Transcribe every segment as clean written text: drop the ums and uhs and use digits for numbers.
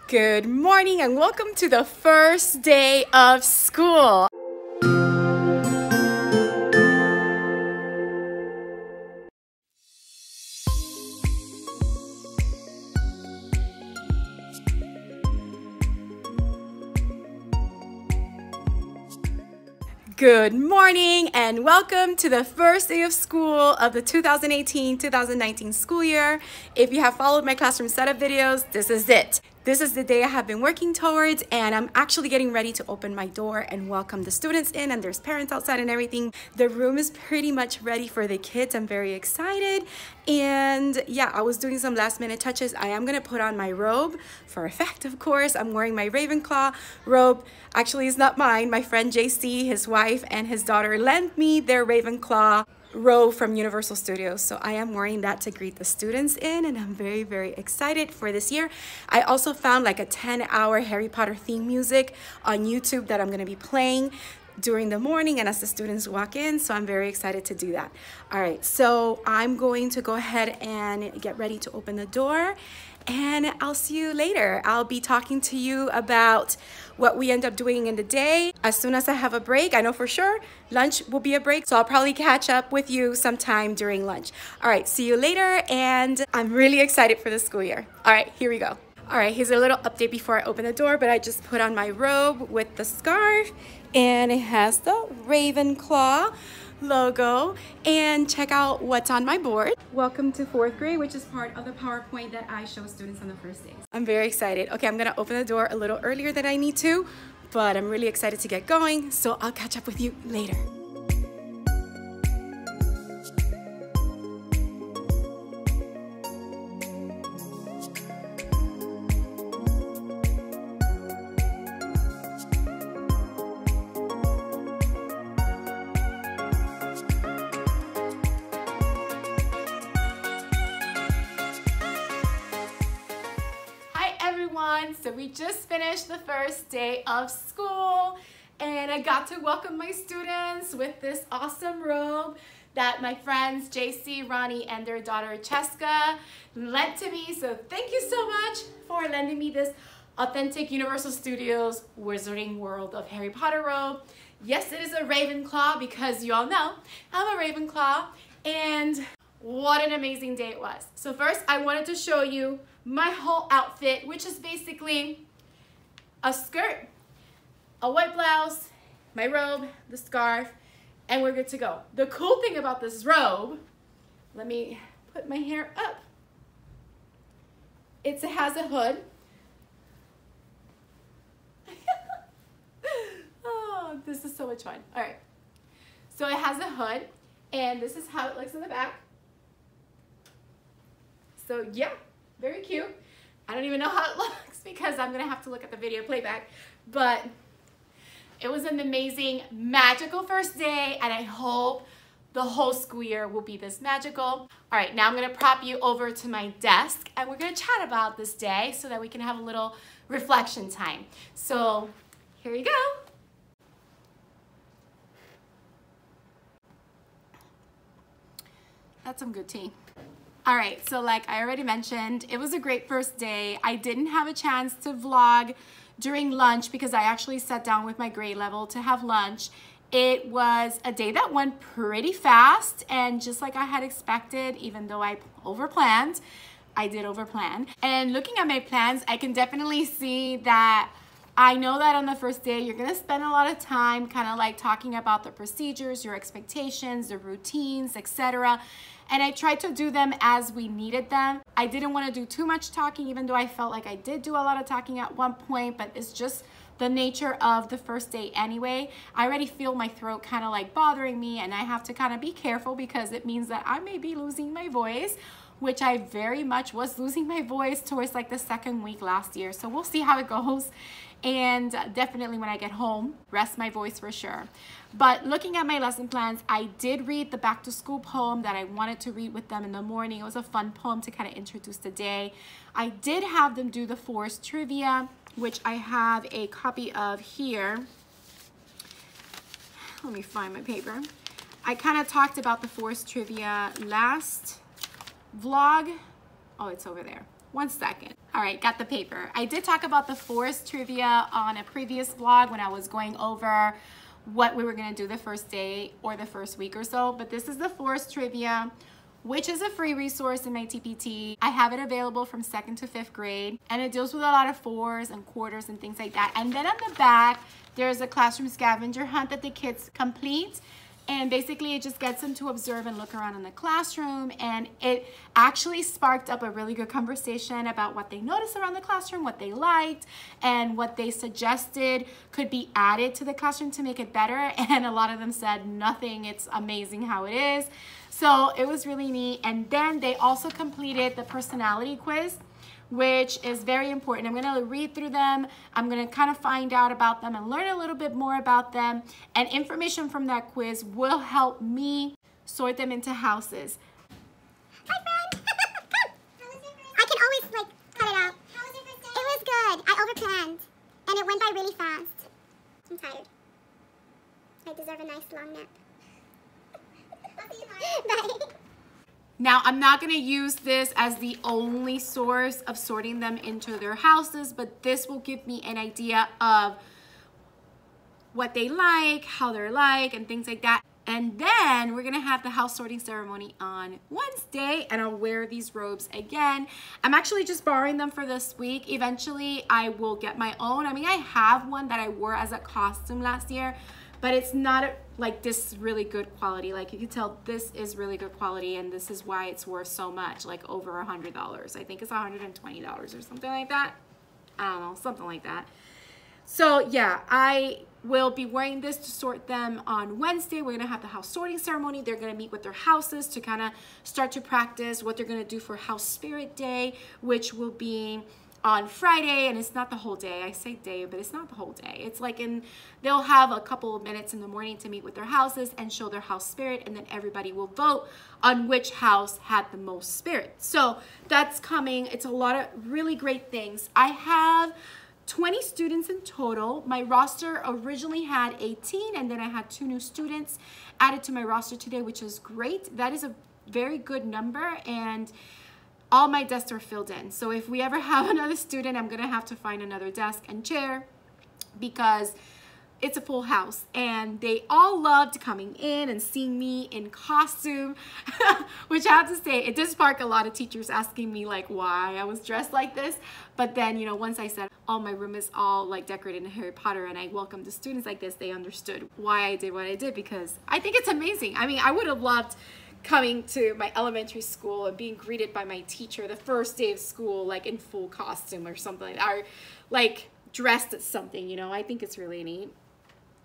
Good morning and welcome to the first day of school. Good morning and welcome to the first day of school of the 2018-2019 school year. If you have followed my classroom setup videos, this is it. This is the day I have been working towards, and I'm actually getting ready to open my door and welcome the students in, and there's parents outside and everything. The room is pretty much ready for the kids. I'm very excited. And yeah, I was doing some last minute touches. I am gonna put on my robe for effect, of course. I'm wearing my Ravenclaw robe. Actually, it's not mine. My friend JC, his wife, and his daughter lent me their Ravenclaw robe from Universal Studios. So I am wearing that to greet the students in, and I'm very, very excited for this year. I also found like a 10-hour Harry Potter theme music on YouTube that I'm gonna be playing during the morning and as the students walk in, so I'm very excited to do that. All right, so I'm going to go ahead and get ready to open the door, and I'll see you later. I'll be talking to you about what we end up doing in the day. As soon as I have a break, I know for sure lunch will be a break, so I'll probably catch up with you sometime during lunch. All right, see you later, and I'm really excited for the school year. All right, here we go. All right, here's a little update before I open the door, but I just put on my robe with the scarf, and it has the Ravenclaw logo, and check out what's on my board. Welcome to 4th grade, which is part of the PowerPoint that I show students on the first days. I'm very excited. Okay, I'm gonna open the door a little earlier than I need to, but I'm really excited to get going, so I'll catch up with you later. So we just finished the first day of school, and I got to welcome my students with this awesome robe that my friends JC, Ronnie, and their daughter Cheska lent to me. So thank you so much for lending me this authentic Universal Studios Wizarding World of Harry Potter robe. Yes, it is a Ravenclaw because you all know I'm a Ravenclaw, and what an amazing day it was. So first I wanted to show you my whole outfit, which is basically a skirt, a white blouse, my robe, the scarf, and we're good to go. The cool thing about this robe, let me put my hair up. It has a hood. Oh, this is so much fun. All right. So it has a hood, and this is how it looks in the back. So yeah, very cute. I don't even know how it looks because I'm gonna have to look at the video playback, but it was an amazing, magical first day, and I hope the whole school year will be this magical. All right, now I'm gonna prop you over to my desk, and we're gonna chat about this day so that we can have a little reflection time. So here you go. That's some good tea. All right, so like I already mentioned, it was a great first day. I didn't have a chance to vlog during lunch because I actually sat down with my grade level to have lunch. It was a day that went pretty fast, and just like I had expected, even though I overplanned, I did overplan. And looking at my plans, I can definitely see that I know that on the first day, you're gonna spend a lot of time kind of like talking about the procedures, your expectations, the routines, etc. And I tried to do them as we needed them. I didn't want to do too much talking, even though I felt like I did do a lot of talking at one point, but it's just the nature of the first day anyway. I already feel my throat kind of like bothering me, and I have to kind of be careful because it means that I may be losing my voice, which I very much was losing my voice towards like the second week last year. So we'll see how it goes. And definitely when I get home, rest my voice for sure. But looking at my lesson plans, I did read the back to school poem that I wanted to read with them in the morning. It was a fun poem to kind of introduce the day. I did have them do the Forest trivia, which I have a copy of here. Let me find my paper. I kind of talked about the Forest trivia last vlog. Oh, it's over there. 1 second. All right, got the paper. I did talk about the forest trivia on a previous vlog when I was going over what we were gonna do the first day or the first week or so, but this is the forest trivia, which is a free resource in my TPT. I have it available from 2nd to 5th grade, and it deals with a lot of fours and quarters and things like that. And then on the back, there's a classroom scavenger hunt that the kids complete. And basically it just gets them to observe and look around in the classroom, and it actually sparked up a really good conversation about what they noticed around the classroom, what they liked, and what they suggested could be added to the classroom to make it better. And a lot of them said nothing, it's amazing how it is. So it was really neat. And then they also completed the personality quiz, which is very important. I'm gonna read through them. I'm gonna kind of find out about them and learn a little bit more about them. And information from that quiz will help me sort them into houses. Hi, friend. I can always like cut it out. How was your first day? It was good. I overplanned, and it went by really fast. I'm tired. I deserve a nice long nap. I'll see you tomorrow. Bye. Now, I'm not gonna use this as the only source of sorting them into their houses, but this will give me an idea of what they like, how they're like, and things like that. And then we're gonna have the house sorting ceremony on Wednesday, and I'll wear these robes again. I'm actually just borrowing them for this week. Eventually, I will get my own. I mean, I have one that I wore as a costume last year, but it's not like this really good quality. Like you can tell this is really good quality, and this is why it's worth so much, like over $100. I think it's $120 or something like that. I don't know, something like that. So yeah, I will be wearing this to sort them on Wednesday. We're gonna have the house sorting ceremony. They're gonna meet with their houses to kind of start to practice what they're gonna do for House Spirit Day, which will be on Friday. And it's not the whole day. I say day, but it's not the whole day. It's like they'll have a couple of minutes in the morning to meet with their houses and show their house spirit, and then everybody will vote on which house had the most spirit. So that's coming. It's a lot of really great things. I have 20 students in total. My roster originally had 18, and then I had 2 new students added to my roster today, which is great. That is a very good number, and all my desks are filled in. So if we ever have another student, I'm gonna have to find another desk and chair because it's a full house. And they all loved coming in and seeing me in costume, which I have to say, it did spark a lot of teachers asking me like why I was dressed like this. But then, you know, once I said, oh, my room is all like decorated in Harry Potter and I welcome the students like this, they understood why I did what I did, because I think it's amazing. I mean, I would have loved coming to my elementary school and being greeted by my teacher the first day of school, like in full costume or something like that, or like dressed as something, you know. I think it's really neat.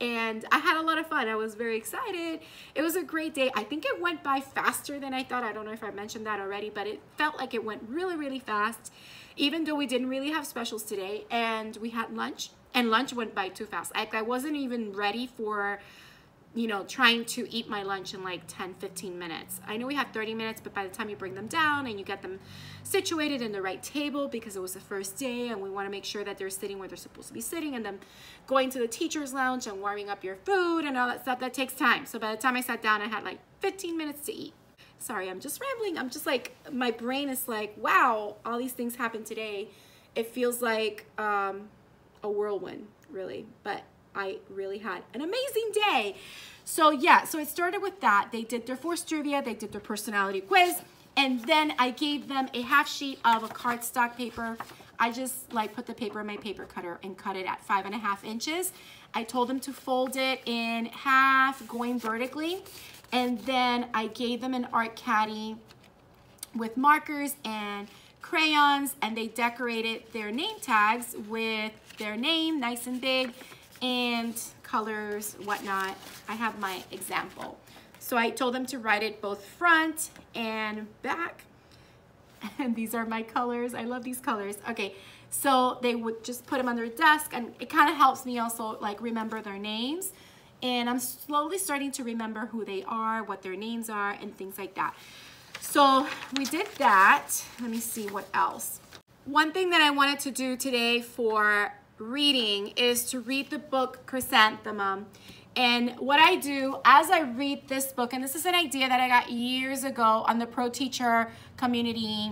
And I had a lot of fun. I was very excited. It was a great day. I think it went by faster than I thought. I don't know if I mentioned that already, but it felt like it went really, really fast, even though we didn't really have specials today. And we had lunch, and lunch went by too fast. Like I wasn't even ready for, you know, trying to eat my lunch in like 10-15 minutes. I know we have 30 minutes, but by the time you bring them down and you get them situated in the right table, because it was the first day and we want to make sure that they're sitting where they're supposed to be sitting, and then going to the teacher's lounge and warming up your food and all that stuff, that takes time. So by the time I sat down, I had like 15 minutes to eat. Sorry, I'm just rambling. I'm just like, my brain is like, wow, all these things happened today. It feels like a whirlwind, really, but I really had an amazing day. So yeah, so it started with that. They did their forced trivia, they did their personality quiz, and then I gave them a half sheet of a cardstock paper. I just like put the paper in my paper cutter and cut it at 5.5 inches. I told them to fold it in half, going vertically, and then I gave them an art caddy with markers and crayons, and they decorated their name tags with their name, nice and big, and colors, whatnot. I have my example. So I told them to write it both front and back. And these are my colors. I love these colors. Okay, so they would just put them on their desk, and it kind of helps me also like remember their names. And I'm slowly starting to remember who they are, what their names are, and things like that. So we did that. Let me see what else. One thing that I wanted to do today for reading is to read the book Chrysanthemum. And what I do as I read this book, and this is an idea that I got years ago on the Pro Teacher community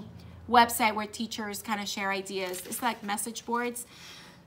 website where teachers kind of share ideas. It's like message boards.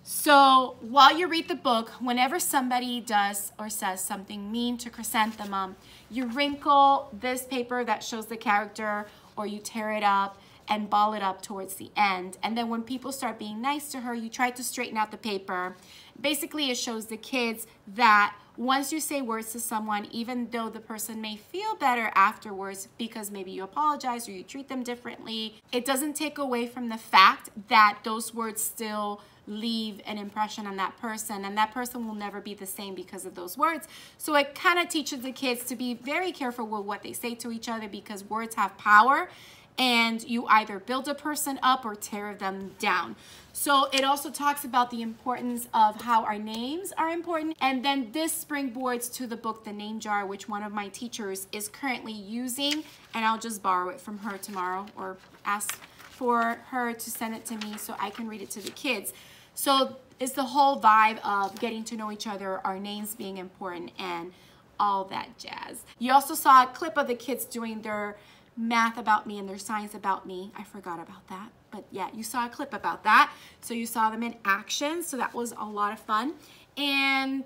So while you read the book, whenever somebody does or says something mean to Chrysanthemum, you wrinkle this paper that shows the character, or you tear it up and ball it up towards the end. And then when people start being nice to her, you try to straighten out the paper. Basically, it shows the kids that once you say words to someone, even though the person may feel better afterwards because maybe you apologize or you treat them differently, it doesn't take away from the fact that those words still leave an impression on that person, and that person will never be the same because of those words. So it kind of teaches the kids to be very careful with what they say to each other, because words have power, and you either build a person up or tear them down. So it also talks about the importance of how our names are important. And then this springboards to the book, The Name Jar, which one of my teachers is currently using. And I'll just borrow it from her tomorrow, or ask for her to send it to me so I can read it to the kids. So it's the whole vibe of getting to know each other, our names being important, and all that jazz. You also saw a clip of the kids doing their math about me and their science about me. I forgot about that, but yeah, you saw a clip about that. So you saw them in action, so that was a lot of fun. And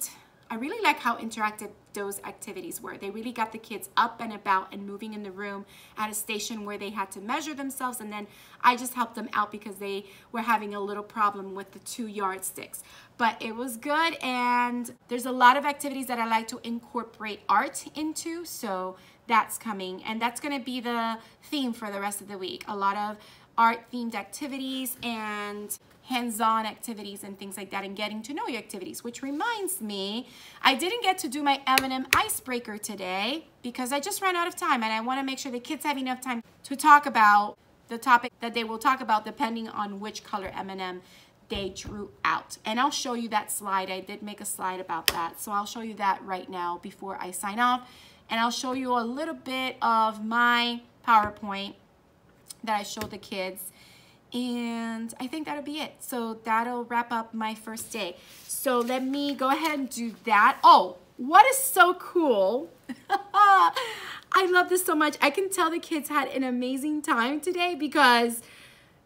I really like how interactive those activities were. They really got the kids up and about and moving in the room at a station where they had to measure themselves, and then I just helped them out because they were having a little problem with the 2 yardsticks. But it was good, and there's a lot of activities that I like to incorporate art into, so that's coming, and that's going to be the theme for the rest of the week. A lot of art-themed activities and hands-on activities and things like that, and getting to know you activities. Which reminds me, I didn't get to do my M&M icebreaker today because I just ran out of time, and I want to make sure the kids have enough time to talk about the topic that they will talk about depending on which color M&M they drew out. And I'll show you that slide. I did make a slide about that, so I'll show you that right now before I sign off. And I'll show you a little bit of my PowerPoint that I showed the kids. And I think that'll be it. So that'll wrap up my first day. So let me go ahead and do that. Oh, what is so cool? I love this so much. I can tell the kids had an amazing time today because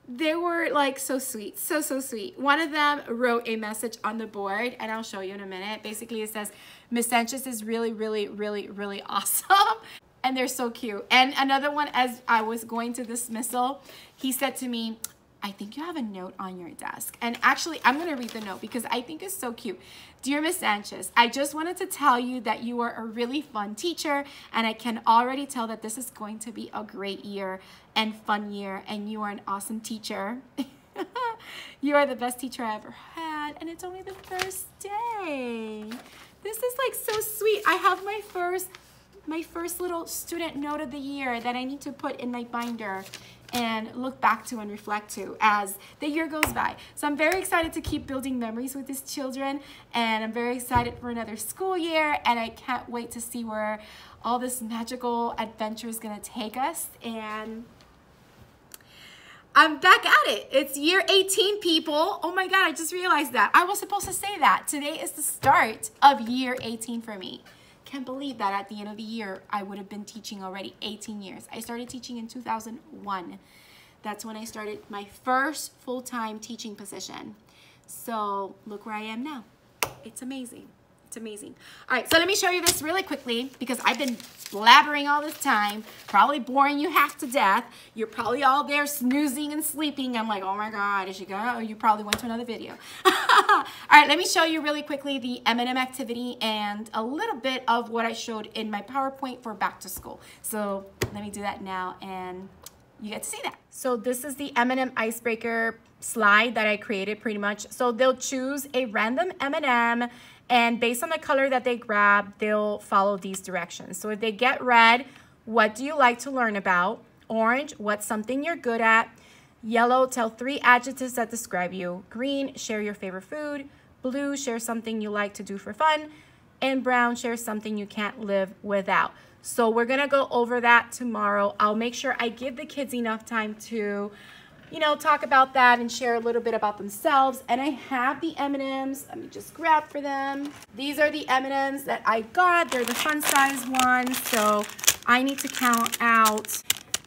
they were like so sweet, so sweet. One of them wrote a message on the board, and I'll show you in a minute. Basically, it says, Miss Sanchez is really awesome. And they're so cute. And another one, as I was going to dismissal, he said to me, I think you have a note on your desk. And actually, I'm going to read the note because I think it's so cute. Dear Miss Sanchez, I just wanted to tell you that you are a really fun teacher, and I can already tell that this is going to be a great year and fun year, and you are an awesome teacher. You are the best teacher I ever had, and it's only the first day. This is like so sweet. I have my first little student note of the year that I need to put in my binder and look back to and reflect to as the year goes by. So I'm very excited to keep building memories with these children, and I'm very excited for another school year, and I can't wait to see where all this magical adventure is gonna take us. And I'm back at it. It's year 18, people. Oh my God, I just realized that. I was supposed to say that. Today is the start of year 18 for me. Can't believe that at the end of the year, I would have been teaching already 18 years. I started teaching in 2001. That's when I started my first full-time teaching position. So look where I am now. It's amazing. It's amazing. All right, so let me show you this really quickly because I've been blabbering all this time, probably boring you half to death. You're probably all there snoozing and sleeping. I'm like, oh my God, is she gonna? Or you probably went to another video. All right, let me show you really quickly the M&M activity and a little bit of what I showed in my PowerPoint for back to school. So let me do that now and you get to see that. So this is the M&M icebreaker slide that I created pretty much. So they'll choose a random M&M, and based on the color that they grab, they'll follow these directions. So if they get red, what do you like to learn about? Orange, what's something you're good at? Yellow, tell 3 adjectives that describe you. Green, share your favorite food. Blue, share something you like to do for fun. And brown, share something you can't live without. So we're gonna go over that tomorrow. I'll make sure I give the kids enough time to, you know, talk about that and share a little bit about themselves. And I have the M&Ms. Let me just grab for them. These are the M&Ms that I got. They're the fun size ones. So I need to count out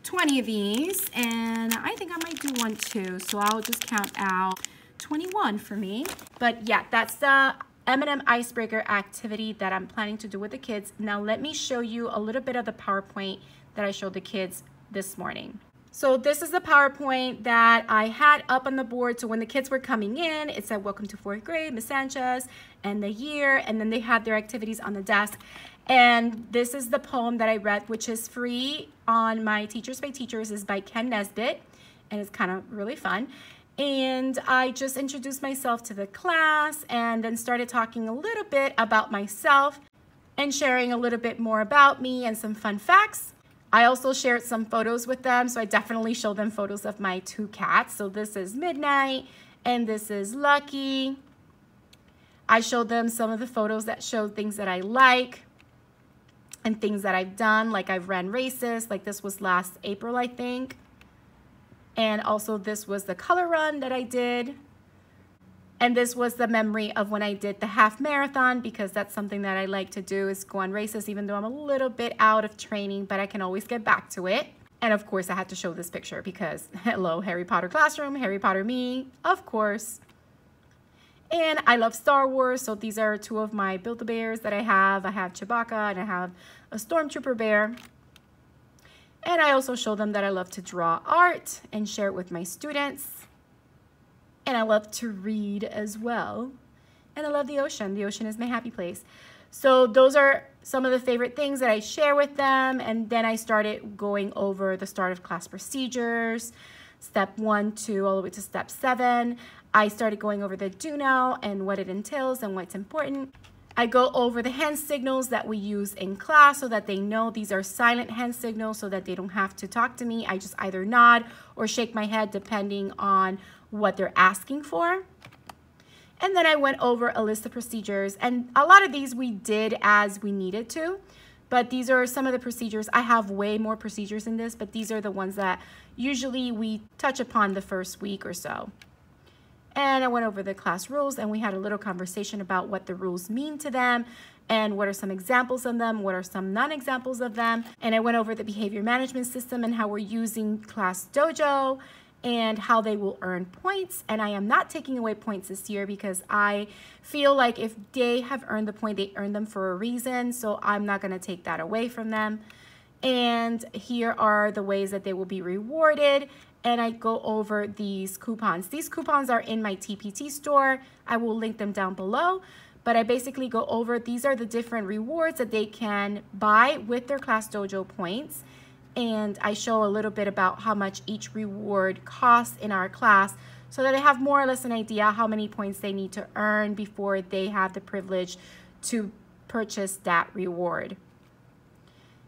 20 of these, and I think I might do one too, so I'll just count out 21 for me. But yeah, that's the M&M icebreaker activity that I'm planning to do with the kids. Now let me show you a little bit of the PowerPoint that I showed the kids this morning. So this is the PowerPoint that I had up on the board. So when the kids were coming in, it said, welcome to 4th grade, Miss Sanchez, and the year, and then they had their activities on the desk. And this is the poem that I read, which is free on my Teachers by Teachers, is by Ken Nesbitt, and it's kind of really fun. And I just introduced myself to the class and then started talking a little bit about myself and sharing a little bit more about me and some fun facts. I also shared some photos with them, so I definitely showed them photos of my 2 cats. So this is Midnight and this is Lucky. I showed them some of the photos that showed things that I like and things that I've done, like I've ran races, like this was last April, I think. And also this was the color run that I did. And this was the memory of when I did the half marathon, because that's something that I like to do, is go on races, even though I'm a little bit out of training, but I can always get back to it. And of course I had to show this picture because hello, Harry Potter classroom, Harry Potter me, of course. And I love Star Wars, so these are 2 of my Build-A-Bears that I have. I have Chewbacca and I have a Stormtrooper bear. And I also show them that I love to draw art and share it with my students. And I love to read as well. And I love the ocean. The ocean is my happy place. So those are some of the favorite things that I share with them. And then I started going over the start of class procedures, step 1 to all the way to step 7. I started going over the do now and what it entails and what's important. I go over the hand signals that we use in class so that they know these are silent hand signals so that they don't have to talk to me. I just either nod or shake my head depending on what they're asking for. And then I went over a list of procedures, and a lot of these we did as we needed to, but these are some of the procedures. I have way more procedures in this, but these are the ones that usually we touch upon the first week or so. And I went over the class rules, and we had a little conversation about what the rules mean to them and what are some examples of them, what are some non-examples of them. And I went over the behavior management system and how we're using Class Dojo and how they will earn points. And I am not taking away points this year because I feel like if they have earned the point, they earned them for a reason. So I'm not gonna take that away from them. And here are the ways that they will be rewarded. And I go over these coupons. These coupons are in my TPT store. I will link them down below. But I basically go over, these are the different rewards that they can buy with their Class Dojo points. And I show a little bit about how much each reward costs in our class so that they have more or less an idea how many points they need to earn before they have the privilege to purchase that reward.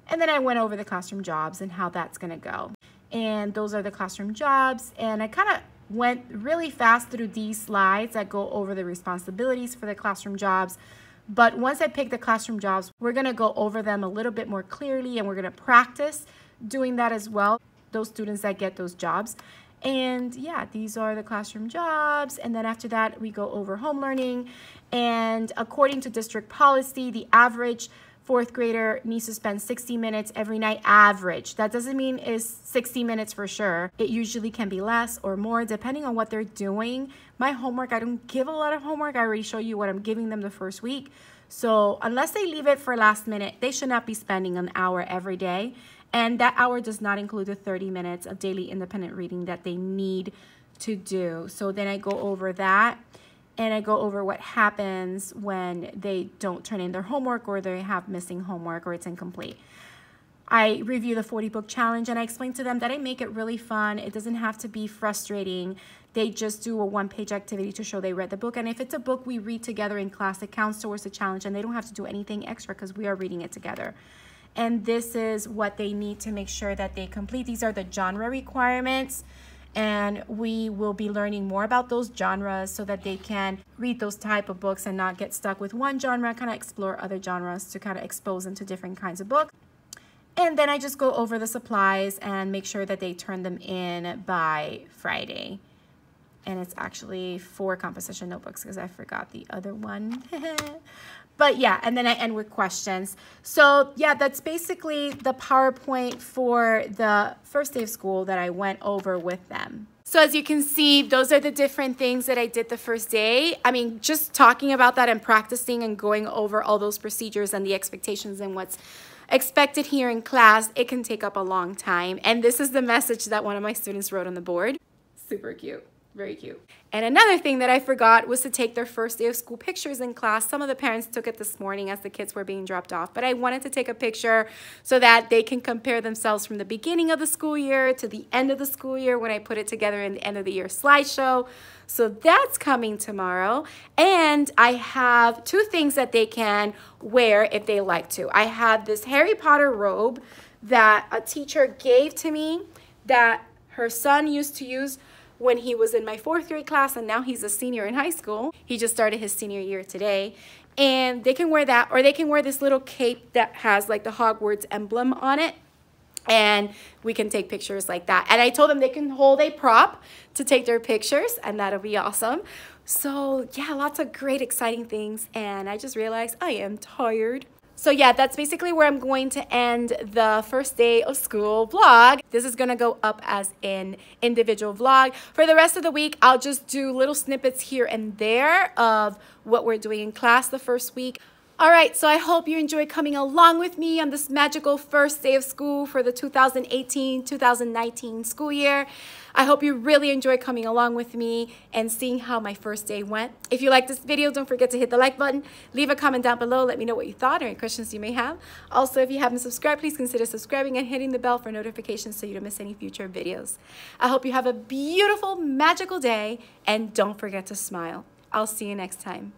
And then I went over the classroom jobs and how that's gonna go. And those are the classroom jobs. And I kind of went really fast through these slides that go over the responsibilities for the classroom jobs. But once I pick the classroom jobs, we're gonna go over them a little bit more clearly, and we're gonna practice doing that as well, those students that get those jobs. And yeah, these are the classroom jobs. And then after that, we go over home learning. And according to district policy, the average 4th grader needs to spend 60 minutes every night, average. That doesn't mean it's 60 minutes for sure. It usually can be less or more depending on what they're doing. My homework, I don't give a lot of homework. I already show you what I'm giving them the first week. So unless they leave it for last minute, they should not be spending an hour every day. And that hour does not include the 30 minutes of daily independent reading that they need to do. So then I go over that, and I go over what happens when they don't turn in their homework or they have missing homework or it's incomplete. I review the 40-book challenge, and I explain to them that I make it really fun. It doesn't have to be frustrating. They just do a 1-page activity to show they read the book. And if it's a book we read together in class, it counts towards the challenge, and they don't have to do anything extra because we are reading it together. And this is what they need to make sure that they complete. These are the genre requirements, and we will be learning more about those genres so that they can read those type of books and not get stuck with one genre, kind of explore other genres to kind of expose them to different kinds of books. And then I just go over the supplies and make sure that they turn them in by Friday. And it's actually 4 composition notebooks because I forgot the other one. But yeah, and then I end with questions. So yeah, that's basically the PowerPoint for the first day of school that I went over with them. So as you can see, those are the different things that I did the first day. I mean, just talking about that and practicing and going over all those procedures and the expectations and what's expected here in class, it can take up a long time. And this is the message that one of my students wrote on the board. Super cute. Very cute. And another thing that I forgot was to take their first day of school pictures in class. Some of the parents took it this morning as the kids were being dropped off, but I wanted to take a picture so that they can compare themselves from the beginning of the school year to the end of the school year when I put it together in the end of the year slideshow. So that's coming tomorrow. And I have 2 things that they can wear if they like to. I have this Harry Potter robe that a teacher gave to me that her son used to use when he was in my 4th grade class, and now he's a senior in high school. He just started his senior year today. And they can wear that, or they can wear this little cape that has like the Hogwarts emblem on it. And we can take pictures like that. And I told them they can hold a prop to take their pictures, and that'll be awesome. So yeah, lots of great, exciting things. And I just realized I am tired. So yeah, that's basically where I'm going to end the first day of school vlog. This is gonna go up as an individual vlog. For the rest of the week, I'll just do little snippets here and there of what we're doing in class the first week. All right, so I hope you enjoy coming along with me on this magical first day of school for the 2018-2019 school year. I hope you really enjoy coming along with me and seeing how my first day went. If you like this video, don't forget to hit the like button. Leave a comment down below. Let me know what you thought or any questions you may have. Also, if you haven't subscribed, please consider subscribing and hitting the bell for notifications so you don't miss any future videos. I hope you have a beautiful, magical day, and don't forget to smile. I'll see you next time.